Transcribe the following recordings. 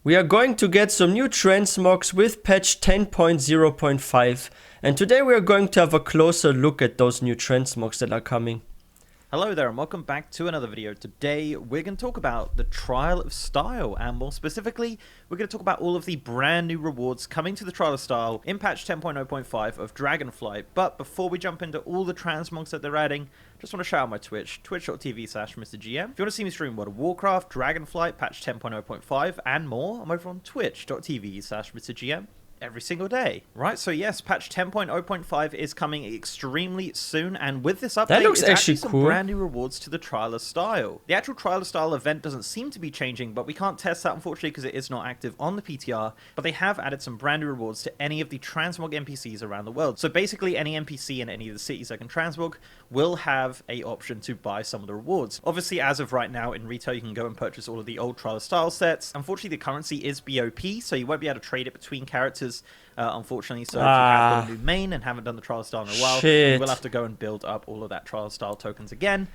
We are going to get some new transmogs with patch 10.0.5, and today we are going to have a closer look at those new transmogs that are coming. Hello there and welcome back to another video. Today we're going to talk about the Trial of Style, and more specifically we're going to talk about all of the brand new rewards coming to the Trial of Style in patch 10.0.5 of Dragonflight. But before we jump into all the transmogs that they're adding, just want to shout out my Twitch, twitch.tv/MrGM. If you want to see me stream World of Warcraft, Dragonflight, patch 10.0.5 and more, I'm over on twitch.tv/MrGM. Every single day, right? So yes, patch 10.0.5 is coming extremely soon, and with this update, That looks it's actually some cool. brand new rewards to the Trial of Style. The actual Trial of Style event doesn't seem to be changing, but we can't test that unfortunately because it is not active on the PTR, but they have added some brand new rewards to any of the transmog NPCs around the world. So basically any NPC in any of the cities that can transmog will have a option to buy some of the rewards. Obviously, as of right now in retail, you can go and purchase all of the old Trial of Style sets. Unfortunately, the currency is BOP, so you won't be able to trade it between characters. Unfortunately, so if you have got a new main and haven't done the Trial Style in a while, you will have to go and build up all of that Trial Style tokens again.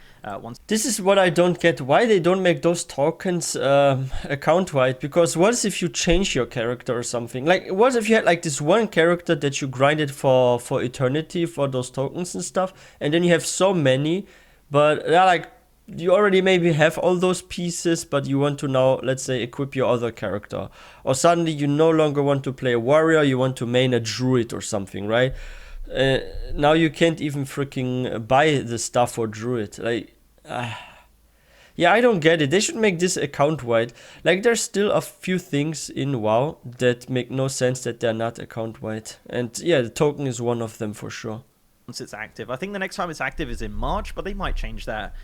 This is what I don't get, why they don't make those tokens account-wide, because what if you change your character or something? Like, what if you had like this one character that you grinded for eternity for those tokens and stuff, and then you have so many, but they're like, you already maybe have all those pieces, but you want to now, let's say, equip your other character. Or suddenly you no longer want to play a warrior, you want to main a druid or something, right? Now you can't even freaking buy the stuff for druid. Like, yeah, I don't get it. They should make this account-wide. Like, there's still a few things in WoW that make no sense that they're not account-wide. And yeah, the token is one of them for sure. Once it's active. I think the next time it's active is in March, but they might change that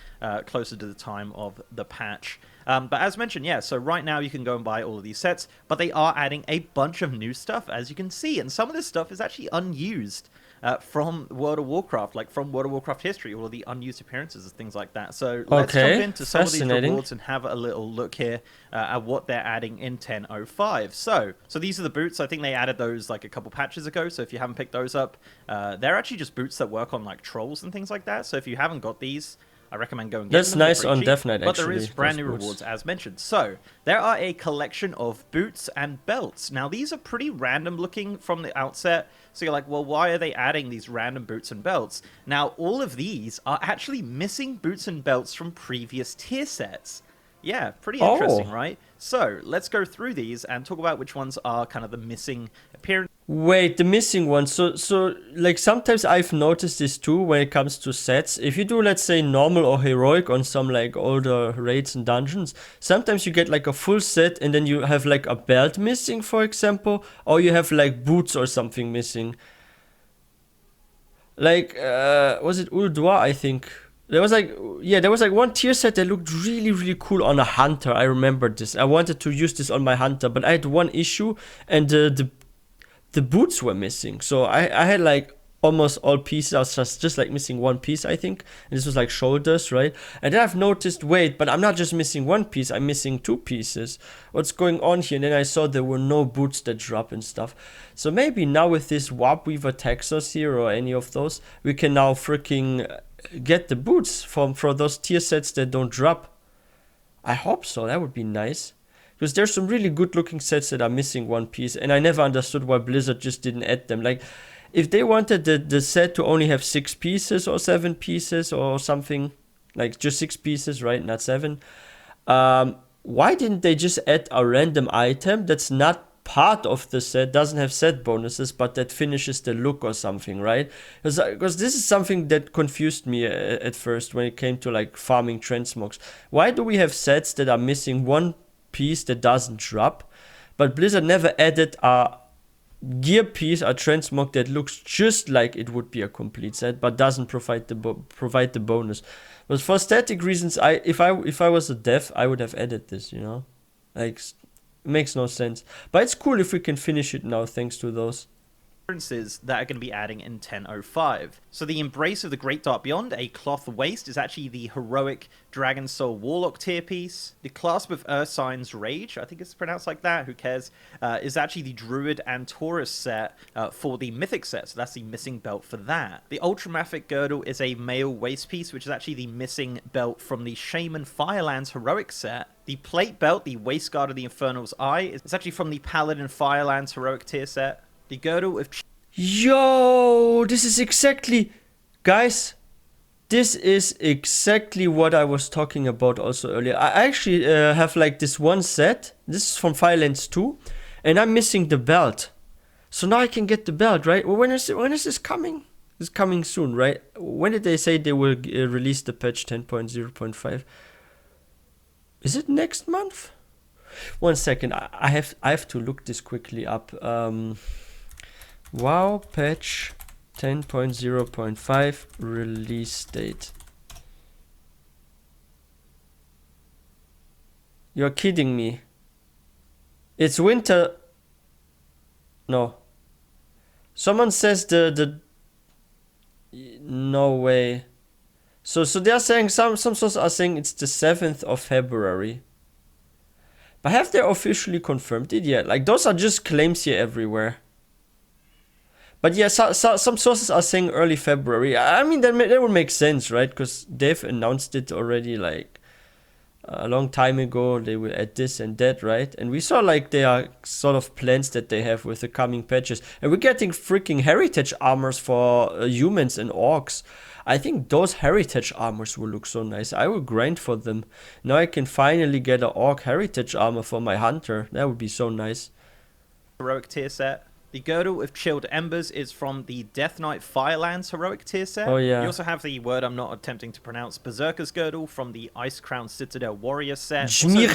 closer to the time of the patch. But as mentioned, yeah, so right now you can go and buy all of these sets, but they are adding a bunch of new stuff, as you can see, and some of this stuff is actually unused from World of Warcraft, like from World of Warcraft history, all of the unused appearances and things like that. So let's jump into some of these rewards and have a little look here at what they're adding in 10.05. So these are the boots. I think they added those like a couple patches ago, so if you haven't picked those up, they're actually just boots that work on like trolls and things like that. So if you haven't got these, I recommend going and getting them. That's nice on Death Knight, but there is brand new rewards, as mentioned. So there are a collection of boots and belts. Now, these are pretty random looking from the outset. So you're like, well, why are they adding these random boots and belts? Now, all of these are actually missing boots and belts from previous tier sets. Yeah, pretty interesting, right? So let's go through these and talk about which ones are kind of the missing appearance. Wait, the missing ones. So like sometimes I've noticed this too when it comes to sets. If you do, let's say, normal or heroic on some like older raids and dungeons, sometimes you get like a full set and then you have like a belt missing, for example, or you have like boots or something missing. Like, was it Ulduar, I think? There was like one tier set that looked really, really cool on a hunter. I remembered this. I wanted to use this on my hunter, but I had one issue and the boots were missing. So I had like almost all pieces. I was just like missing one piece, I think. And this was like shoulders, right? And then I've noticed, wait, but I'm not just missing one piece, I'm missing two pieces. What's going on here? And then I saw there were no boots that drop and stuff. So maybe now with this Warp Weaver Texas here or any of those, we can now freaking get the boots for those tier sets that don't drop. I hope so. That would be nice. Because there's some really good looking sets that are missing one piece, and I never understood why Blizzard just didn't add them. Like, if they wanted the set to only have 6 pieces or 7 pieces or something, like just 6 pieces, right? Not 7. Why didn't they just add a random item that's not part of the set, doesn't have set bonuses, but that finishes the look or something, right? Because this is something that confused me at first when it came to like farming transmogs. Why do we have sets that are missing one piece that doesn't drop, but Blizzard never added a gear piece, a transmog that looks just like it would be a complete set, but doesn't provide the bonus? But for static reasons, if I was a dev, I would have added this, you know? Like, it makes no sense. But it's cool if we can finish it now, thanks to those That are going to be adding in 10.05. So the Embrace of the Great Dark Beyond, a cloth waist, is actually the heroic Dragon Soul Warlock tier piece. The Clasp of Ursine's Rage, I think it's pronounced like that, who cares, is actually the Druid and Taurus set for the Mythic set, so that's the missing belt for that. The Ultramafic Girdle is a male waist piece, which is actually the missing belt from the Shaman Firelands heroic set. The plate belt, the waistguard of the Infernal's Eye, is actually from the Paladin Firelands heroic tier set. The girdle of... Yo, this is exactly... Guys, this is exactly what I was talking about also earlier. I actually have like this one set. This is from Firelands 2. And I'm missing the belt. So now I can get the belt, right? Well, when is this coming? It's coming soon, right? When did they say they will release the patch 10.0.5? Is it next month? 1 second. I have to look this quickly up. WoW patch 10.0.5 release date. You're kidding me. It's winter. No. Someone says the no way. So they are saying some sources are saying it's the 7th of February. But have they officially confirmed it yet? Like those are just claims here everywhere. But yeah, some sources are saying early February. I mean, that would make sense, right? Because they've announced it already like a long time ago. They will add this and that, right? And we saw like there are sort of plans that they have with the coming patches. And we're getting freaking heritage armors for humans and orcs. I think those heritage armors will look so nice. I will grind for them. Now I can finally get an orc heritage armor for my hunter. That would be so nice. Heroic tier set. The Girdle of Chilled Embers is from the Death Knight Firelands heroic tier set. Oh yeah. You also have the word I'm not attempting to pronounce, Berserker's Girdle from the Ice Crown Citadel Warrior set. Also, the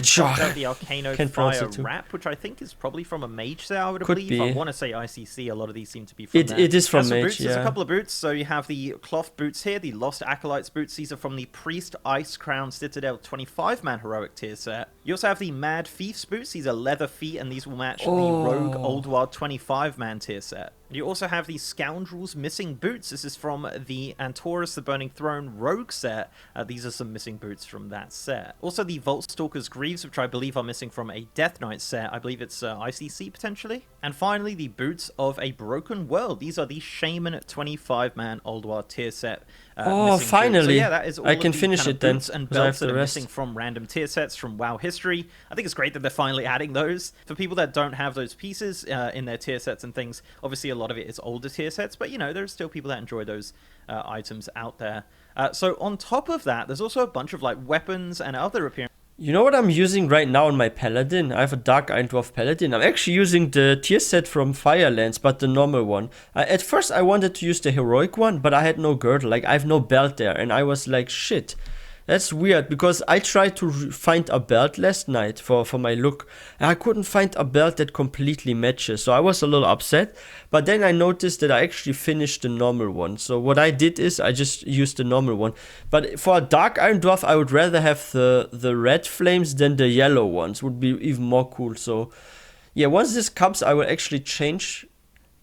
Arcano Fire Wrap, which I think is probably from a mage set, I would believe. I want to say ICC, a lot of these seem to be from there. It is from mage, boots, yeah. There's a couple of boots. So you have the cloth boots here, the Lost Acolytes boots. These are from the Priest Ice Crown Citadel 25-man heroic tier set. You also have the Mad Thief's boots. These are leather feet, and these will match the Rogue Old Wild 25-man tier set. You also have the Scoundrel's Missing Boots. This is from the Antorus the Burning Throne Rogue set. These are some missing boots from that set. Also the Vault Stalker's Greaves, which I believe are missing from a Death Knight set. I believe it's ICC potentially. And finally, the Boots of a Broken World. These are the Shaman 25-man Old Wild tier set. Finally! So yeah, that is all I can finish it then. Boots and belts that are missing from random tier sets from WoW history. I think it's great that they're finally adding those. For people that don't have those pieces in their tier sets and things, obviously a lot of it is older tier sets, but you know, there's still people that enjoy those items out there. So on top of that, there's also a bunch of like weapons and other appearances. You know what I'm using right now on my Paladin? I have a Dark Iron Dwarf Paladin. I'm actually using the tier set from Firelands, but the normal one. At first I wanted to use the heroic one, but I had no girdle. Like, I have no belt there. And I was like, shit. That's weird, because I tried to find a belt last night for my look, and I couldn't find a belt that completely matches, so I was a little upset. But then I noticed that I actually finished the normal one, so what I did is I just used the normal one. But for a Dark Iron Dwarf, I would rather have the red flames than the yellow ones, would be even more cool. So yeah, once this comes, I will actually change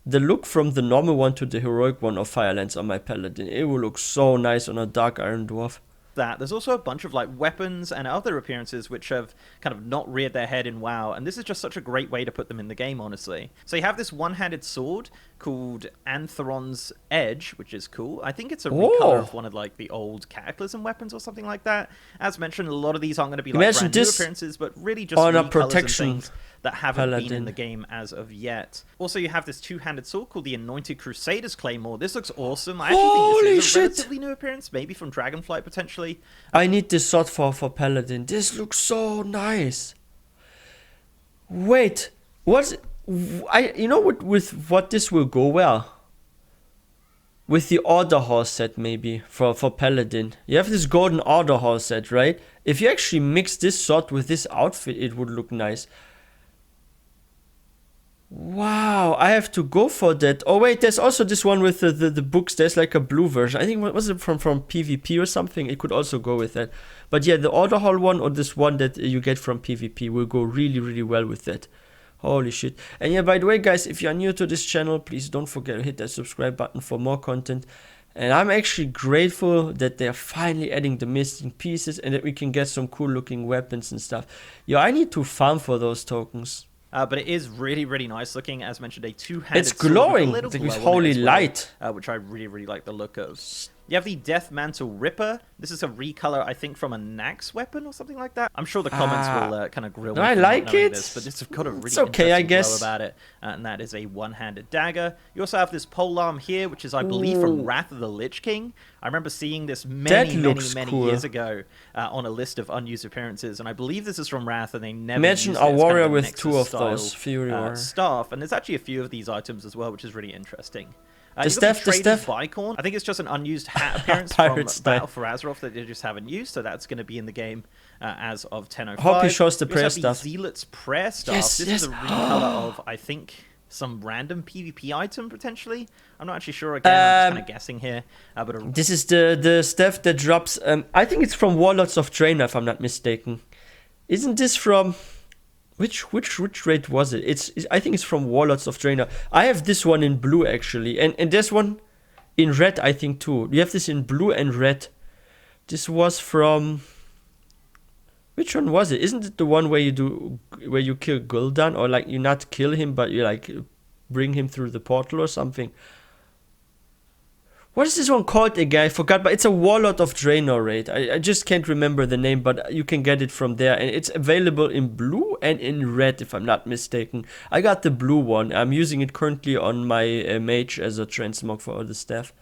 the look from the normal one to the heroic one of Firelands on my Paladin. It will look so nice on a Dark Iron Dwarf. That there's also a bunch of like weapons and other appearances which have kind of not reared their head in WoW, and this is just such a great way to put them in the game, honestly. So you have this one-handed sword called Antheron's Edge, which is cool. I think it's a recolor of one of like the old Cataclysm weapons or something like that. As mentioned, a lot of these aren't going to be like brand new appearances, but really just on a recolors protection and things that haven't Paladin. been in the game as of yet. Also, you have this two-handed sword called the Anointed Crusader's Claymore. This looks awesome. I actually think this is a relatively new appearance, maybe from Dragonflight potentially. I need this sword for Paladin. This looks so nice. Wait, you know with what this will go well? With the Order Hall set, maybe for Paladin. You have this golden Order Hall set, right? If you actually mix this sword with this outfit, it would look nice. Wow, I have to go for that. Oh wait, there's also this one with the books. There's like a blue version. I think, was it from PvP or something? It could also go with that. But yeah, the Order Hall one or this one that you get from PvP will go really, really well with that. Holy shit. And yeah, by the way, guys, if you're new to this channel, please don't forget to hit that subscribe button for more content. And I'm actually grateful that they're finally adding the missing pieces and that we can get some cool looking weapons and stuff. Yo, I need to farm for those tokens. But it is really, really nice looking. As mentioned, a two-handed It's glowing. sword with a It's little glow holy on it as well, light. which I really, really like the look of. You have the Death Mantle Ripper. This is a recolor, I think, from a Nax weapon or something like that. I'm sure the comments will kind of grill me I for like not knowing it. this, but it's got a really It's okay, I interesting guess. glow about it, and that is a one-handed dagger. You also have this polearm here, which is, I believe, from Wrath of the Lich King. I remember seeing this many cool. years ago on a list of unused appearances, and I believe this is from Wrath, and they never Imagine used a it. It's warrior kind of with 2 of Nexus-style, those Fury Warrior. staff, and there's actually a few of these items as well, which is really interesting. The staff. Bicorn. I think it's just an unused hat appearance from Battle for Azeroth that they just haven't used, so that's going to be in the game as of 10:05. Hope he shows the We also prayer have stuff. The Zealot's prayer stuff. Yes, this yes. is a recolor of, I think, some random PvP item potentially. I'm not actually sure. Again, I'm just kind of guessing here. But This is the staff that drops. I think it's from Warlords of Draenor, if I'm not mistaken. Isn't this from? Which raid was it? I think it's from Warlords of Draenor. I have this one in blue actually, and there's one in red I think too. You have this in blue and red. This was from. Which one was it? Isn't it the one where you kill Gul'dan, or like you not kill him but you like bring him through the portal or something? What is this one called again? I forgot, but it's a Warlord of Draenor raid. I just can't remember the name, but you can get it from there. And it's available in blue and in red, if I'm not mistaken. I got the blue one. I'm using it currently on my mage as a transmog for all the staff.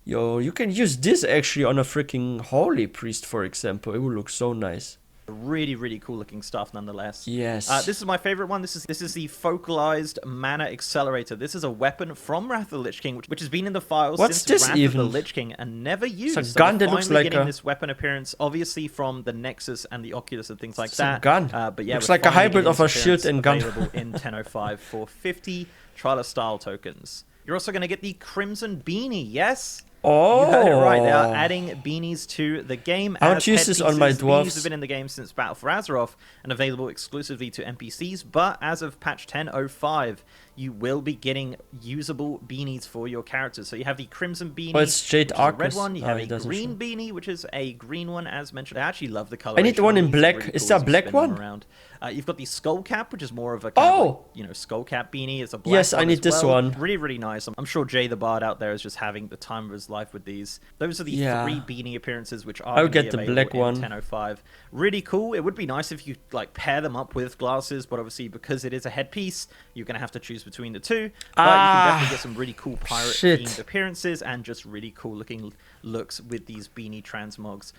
Yo, you can use this actually on a freaking Holy Priest, for example. It will look so nice. really cool looking stuff nonetheless. Yes. This is my favorite one. This is the focalized mana accelerator. This is a weapon from Wrath of the Lich King, which has been in the files since Wrath of the Lich King and never used. It's a gun that looks like getting this weapon appearance, obviously from the Nexus and the Oculus and things like that. A gun. But yeah, looks like a hybrid of a shield and gun. Available in 10:05 for 50 Trial style tokens. You're also going to get the Crimson Beanie. Yes. Oh, you heard it right. They are adding beanies to the game. I don't use this on my dwarves. Beanies have been in the game since Battle for Azeroth and available exclusively to NPCs. But as of patch 10:05, you will be getting usable beanies for your characters. So you have the Crimson Beanie, it's Jade which is a red Arcus. one. You have it a doesn't green show. beanie, which is a green one, as mentioned. I actually love the color. I need the one in black. Is there a black one? Around. You've got the Skull Cap, which is more of a kind of like, skull cap beanie. It's a black Yes, one I need as this well. one. Really nice. I'm sure Jay the Bard out there is just having the time of his life with these. Those are the 3 beanie appearances which are I'll going to get be the available black one. in 10:05. Really cool. It would be nice if you like pair them up with glasses, but obviously because it is a headpiece, you're going to have to choose between the two. But you can definitely get some really cool pirate-themed appearances and just really cool looking looks with these beanie transmogs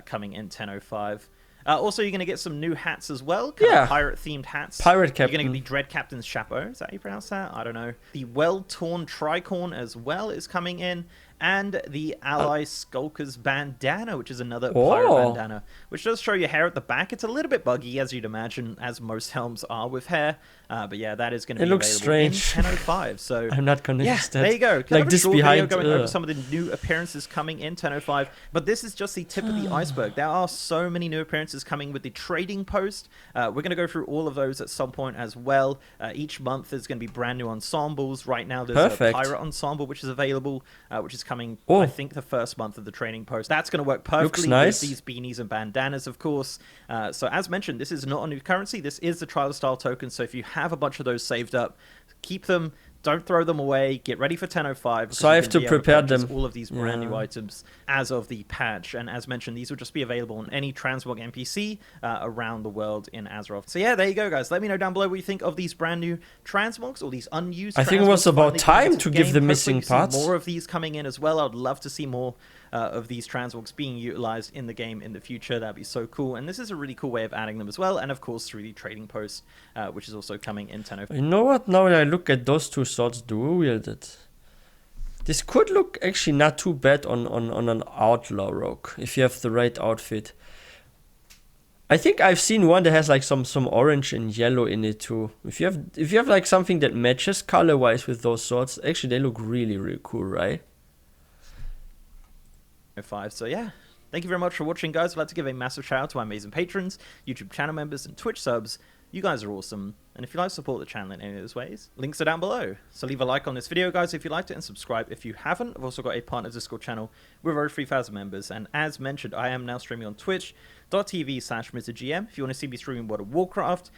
coming in 10:05. Also, you're going to get some new hats as well. Pirate-themed hats. Pirate Captain. You're going to get the Dread Captain's Chapeau. Is that how you pronounce that? I don't know. The Well-Torn Tricorn as well is coming in. And the Ally Skulker's Bandana, which is another pirate bandana, which does show your hair at the back. It's a little bit buggy, as you'd imagine, as most helms are with hair. But yeah, that is going to be looks available strange. in 10:05. So I'm not convinced. there you go. Like this behind. Going over some of the new appearances coming in 10:05. But this is just the tip of the iceberg. There are so many new appearances coming with the trading post. We're going to go through all of those at some point as well. Each month there's going to be brand new ensembles. Right now there's a pirate ensemble which is available, which is coming, I think, the first month of the trading post. That's going to work perfectly with these beanies and bandanas, of course. So as mentioned, this is not a new currency. This is the trial style token. So if you have a bunch of those saved up, keep them. Don't throw them away. Get ready for 10:05. So I have to prepare them. All of these brand new items as of the patch. And as mentioned, these will just be available on any Transmog NPC around the world in Azeroth. So yeah, there you go, guys. Let me know down below what you think of these brand new Transmogs or these unused. I think it was about time to give the missing parts. More of these coming in as well. I'd love to see more of these Transmogs being utilized in the game in the future. That'd be so cool. And this is a really cool way of adding them as well. And of course, through the trading post, which is also coming in 10:05. You know what? Now that I look at those two swords dual wielded, this could look actually not too bad on an outlaw rogue if you have the right outfit. I think I've seen one that has like some orange and yellow in it too. If you have like something that matches color wise with those swords, actually they look really cool, right? 5. So yeah, thank you very much for watching, guys. I'd like to give a massive shout out to my amazing patrons, YouTube channel members, and Twitch subs. You guys are awesome, and if you'd like to support the channel in any of those ways, links are down below. So leave a like on this video, guys, if you liked it, and subscribe if you haven't. I've also got a partner Discord channel with over 3,000 members, and as mentioned, I am now streaming on twitch.tv/MrGM. If you want to see me streaming World of Warcraft,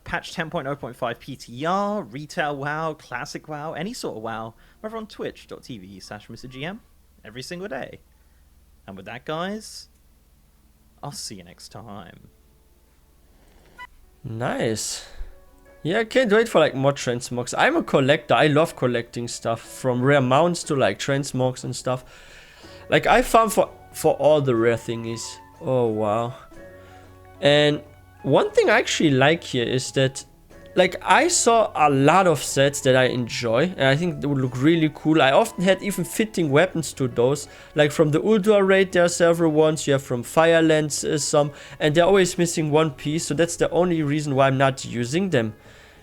patch 10.0.5 PTR, retail WoW, classic WoW, any sort of WoW, over on twitch.tv/MrGM. every single day. And with that, guys, I'll see you next time. Nice. Yeah, I can't wait for like more transmogs. I'm a collector. I love collecting stuff, from rare mounts to like transmogs and stuff. Like I farm for all the rare thingies. Oh wow. And one thing I actually like here is that, like, I saw a lot of sets that I enjoy, and I think they would look really cool. I often had even fitting weapons to those. Like from the Uldua raid, there are several ones. You have from Firelands some, and they're always missing one piece. So that's the only reason why I'm not using them.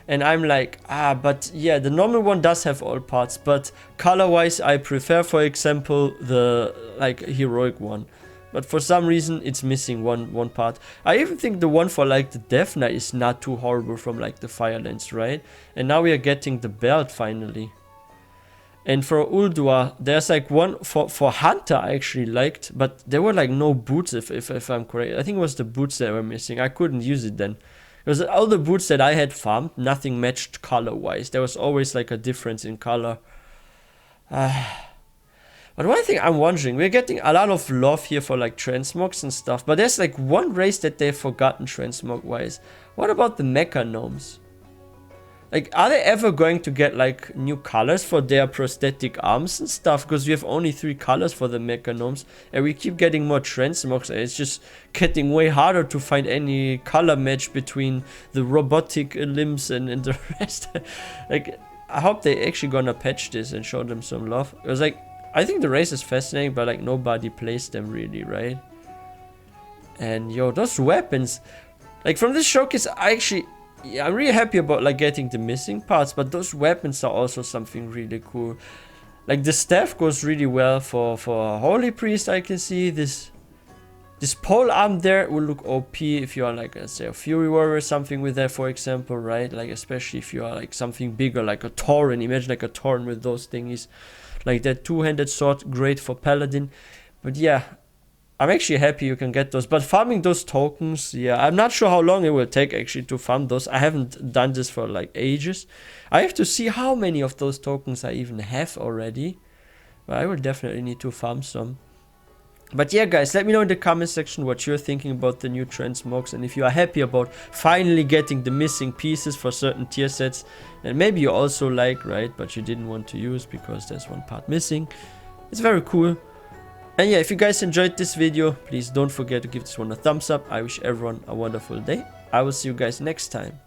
And I'm like, but yeah, the normal one does have all parts, but color-wise, I prefer, for example, the like heroic one. But for some reason, it's missing one part. I even think the one for like the Death Knight is not too horrible from like the Firelands, right? And now we are getting the belt finally. And for Uldua, there's like one for Hunter I actually liked, but there were like no boots if I'm correct. I think it was the boots that were missing. I couldn't use it then. Because all the boots that I had farmed, nothing matched color-wise. There was always like a difference in color. But one thing I'm wondering, we're getting a lot of love here for like transmogs and stuff, but there's like one race that they've forgotten transmog-wise. What about the mecha gnomes? Like, are they ever going to get like new colors for their prosthetic arms and stuff? Because we have only 3 colors for the mecha gnomes, and we keep getting more transmogs, and it's just getting way harder to find any color match between the robotic limbs and the rest. Like, I hope they actually gonna patch this and show them some love. It was like, I think the race is fascinating, but like nobody plays them really, right? And yo, those weapons, like from this showcase, I'm really happy about like getting the missing parts, but those weapons are also something really cool. Like the staff goes really well for a holy priest. I can see this pole arm there will look OP if you are like, let's say, a fury warrior or something with that, for example, right? Like especially if you are like something bigger, like a tauren. Imagine like a tauren with those thingies. Like that two-handed sword, great for paladin. But yeah, I'm actually happy you can get those. But farming those tokens, yeah, I'm not sure how long it will take actually to farm those. I haven't done this for like ages. I have to see how many of those tokens I even have already. But I will definitely need to farm some. But yeah, guys, let me know in the comment section what you're thinking about the new transmogs, and if you are happy about finally getting the missing pieces for certain tier sets, and maybe you also like, right, but you didn't want to use because there's one part missing. It's very cool. And yeah, if you guys enjoyed this video, please don't forget to give this one a thumbs up. I wish everyone a wonderful day. I will see you guys next time.